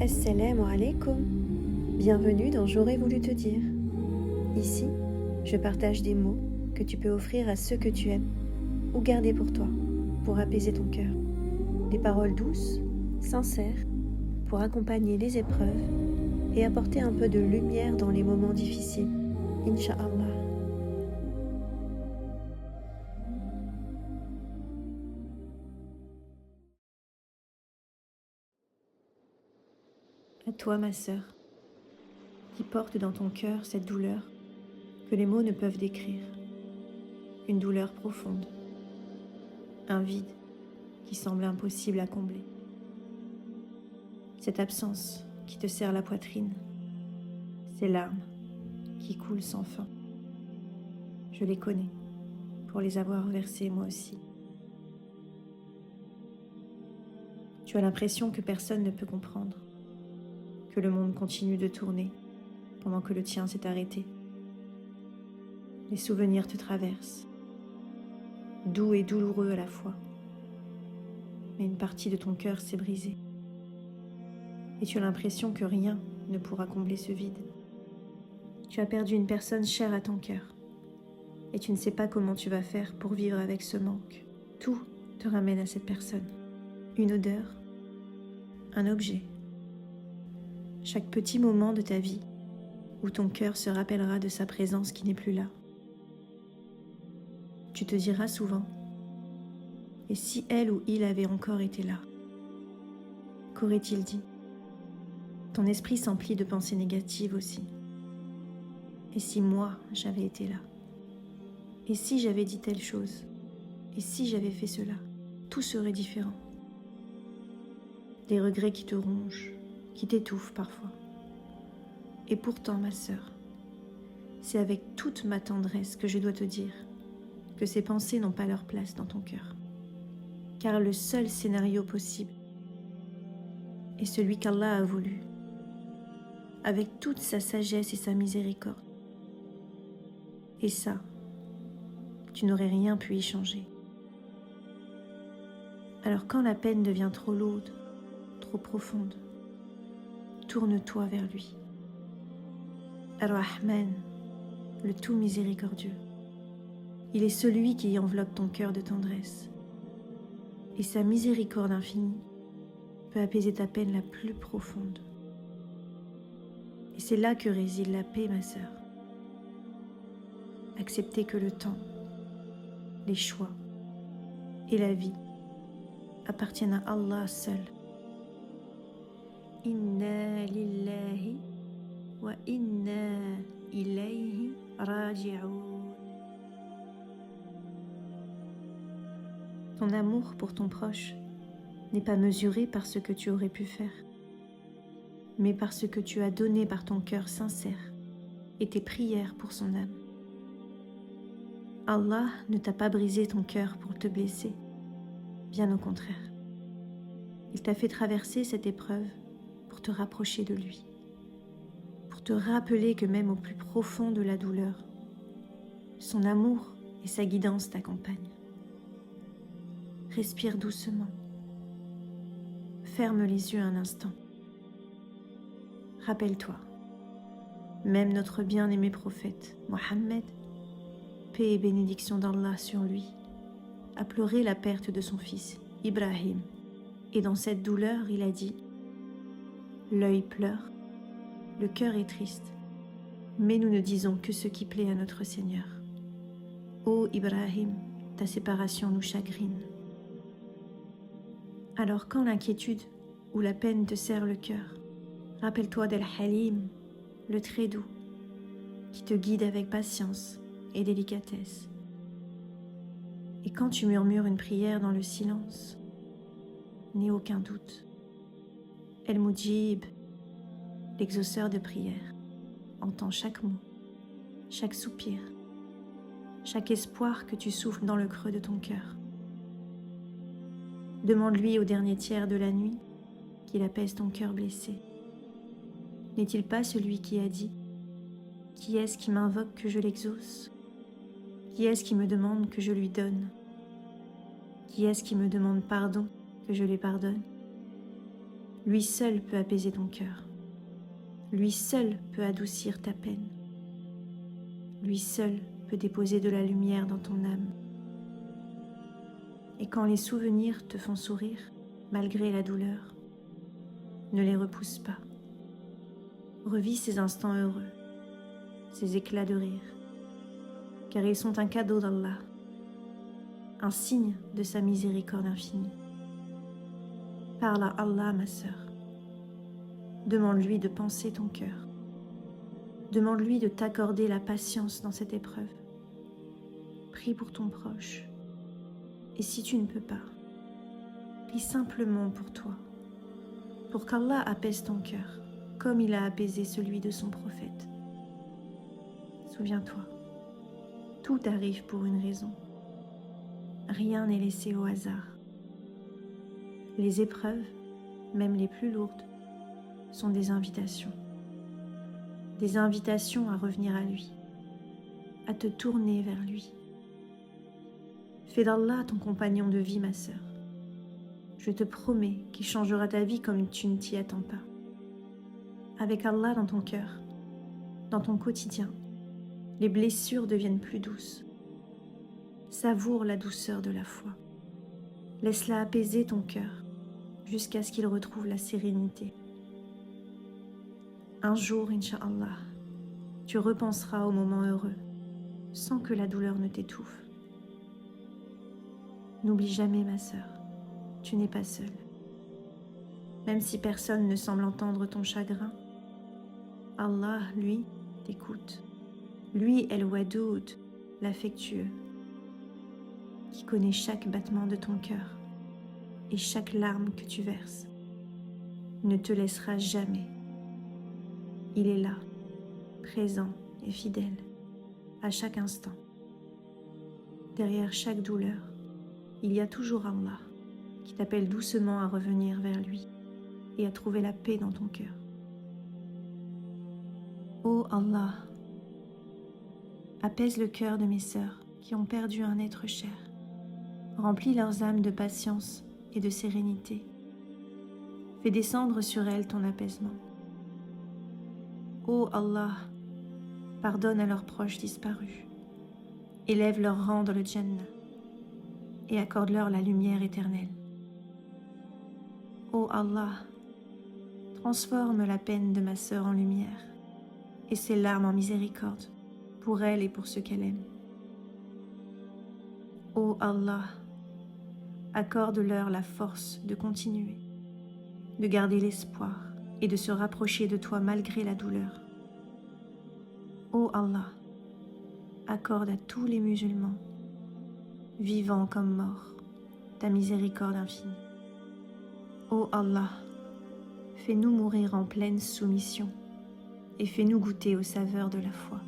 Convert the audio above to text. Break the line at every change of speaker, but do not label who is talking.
Assalamu alaikum. Bienvenue dans J'aurais voulu te dire. Ici, je partage des mots que tu peux offrir à ceux que tu aimes ou garder pour toi, pour apaiser ton cœur. Des paroles douces, sincères, pour accompagner les épreuves et apporter un peu de lumière dans les moments difficiles. Inch'Allah. À toi, ma sœur, qui porte dans ton cœur cette douleur que les mots ne peuvent décrire. Une douleur profonde, un vide qui semble impossible à combler. Cette absence qui te serre la poitrine, ces larmes qui coulent sans fin. Je les connais pour les avoir versées moi aussi. Tu as l'impression que personne ne peut comprendre, que le monde continue de tourner pendant que le tien s'est arrêté. Les souvenirs te traversent, doux et douloureux à la fois. Mais une partie de ton cœur s'est brisée. Et tu as l'impression que rien ne pourra combler ce vide. Tu as perdu une personne chère à ton cœur. Et tu ne sais pas comment tu vas faire pour vivre avec ce manque. Tout te ramène à cette personne. Une odeur, un objet. Chaque petit moment de ta vie où ton cœur se rappellera de sa présence qui n'est plus là. Tu te diras souvent, et si elle ou il avait encore été là, qu'aurait-il dit? Ton esprit s'emplit de pensées négatives aussi. Et si moi, j'avais été là? Et si j'avais dit telle chose? Et si j'avais fait cela? Tout serait différent. Des regrets qui te rongent, qui t'étouffent parfois. Et pourtant, ma sœur, c'est avec toute ma tendresse que je dois te dire que ces pensées n'ont pas leur place dans ton cœur. Car le seul scénario possible est celui qu'Allah a voulu, avec toute sa sagesse et sa miséricorde. Et ça, tu n'aurais rien pu y changer. Alors quand la peine devient trop lourde, trop profonde, tourne-toi vers lui. Ar-Rahman, le tout miséricordieux. Il est celui qui enveloppe ton cœur de tendresse. Et sa miséricorde infinie peut apaiser ta peine la plus profonde. Et c'est là que réside la paix, ma sœur. Accepter que le temps, les choix et la vie appartiennent à Allah seul. Inna lillahi wa inna ilayhi raji'un. Ton amour pour ton proche n'est pas mesuré par ce que tu aurais pu faire, mais par ce que tu as donné par ton cœur sincère et tes prières pour son âme. Allah ne t'a pas brisé ton cœur pour te blesser, bien au contraire. Il t'a fait traverser cette épreuve pour te rapprocher de lui, pour te rappeler que même au plus profond de la douleur, son amour et sa guidance t'accompagnent. Respire doucement. Ferme les yeux un instant. Rappelle-toi, même notre bien-aimé prophète, Mohammed, paix et bénédiction d'Allah sur lui, a pleuré la perte de son fils, Ibrahim. Et dans cette douleur, il a dit « L'œil pleure, le cœur est triste, mais nous ne disons que ce qui plaît à notre Seigneur. Ô Ibrahim, ta séparation nous chagrine. » Alors quand l'inquiétude ou la peine te serre le cœur, rappelle-toi d'Al-Halim, le très doux, qui te guide avec patience et délicatesse. Et quand tu murmures une prière dans le silence, n'aie aucun doute. El-Mujib, l'exauceur de prière, entend chaque mot, chaque soupir, chaque espoir que tu souffles dans le creux de ton cœur. Demande-lui au dernier tiers de la nuit qu'il apaise ton cœur blessé. N'est-il pas celui qui a dit « Qui est-ce qui m'invoque que je l'exauce? Qui est-ce qui me demande que je lui donne? Qui est-ce qui me demande pardon que je lui pardonne ?» Lui seul peut apaiser ton cœur. Lui seul peut adoucir ta peine. Lui seul peut déposer de la lumière dans ton âme. Et quand les souvenirs te font sourire, malgré la douleur, ne les repousse pas. Revis ces instants heureux, ces éclats de rire, car ils sont un cadeau d'Allah, un signe de sa miséricorde infinie. Parle à Allah, ma sœur. Demande-lui de panser ton cœur. Demande-lui de t'accorder la patience dans cette épreuve. Prie pour ton proche. Et si tu ne peux pas, prie simplement pour toi, pour qu'Allah apaise ton cœur, comme il a apaisé celui de son prophète. Souviens-toi, tout arrive pour une raison. Rien n'est laissé au hasard. Les épreuves, même les plus lourdes, sont des invitations à revenir à lui, à te tourner vers lui. Fais d'Allah ton compagnon de vie, ma sœur. Je te promets qu'il changera ta vie comme tu ne t'y attends pas. Avec Allah dans ton cœur, dans ton quotidien, les blessures deviennent plus douces. Savoure la douceur de la foi. Laisse-la apaiser ton cœur jusqu'à ce qu'il retrouve la sérénité. Un jour, Inch'Allah, tu repenseras au moment heureux, sans que la douleur ne t'étouffe. N'oublie jamais, ma sœur, tu n'es pas seule. Même si personne ne semble entendre ton chagrin, Allah, lui, t'écoute. Lui est le Wadoud, l'affectueux, qui connaît chaque battement de ton cœur et chaque larme que tu verses. Il ne te laissera jamais. Il est là, présent et fidèle, à chaque instant. Derrière chaque douleur, il y a toujours Allah qui t'appelle doucement à revenir vers lui et à trouver la paix dans ton cœur. Ô Allah, apaise le cœur de mes sœurs qui ont perdu un être cher. Remplis leurs âmes de patience et de sérénité. Fais descendre sur elles ton apaisement. Ô Allah, pardonne à leurs proches disparus. Élève leur rang dans le Jannah et accorde-leur la lumière éternelle. Ô Allah, transforme la peine de ma sœur en lumière et ses larmes en miséricorde pour elle et pour ceux qu'elle aime. Ô Allah, accorde-leur la force de continuer, de garder l'espoir et de se rapprocher de toi malgré la douleur. Ô Allah, accorde à tous les musulmans, vivants comme morts, ta miséricorde infinie. Ô Allah, fais-nous mourir en pleine soumission et fais-nous goûter aux saveurs de la foi.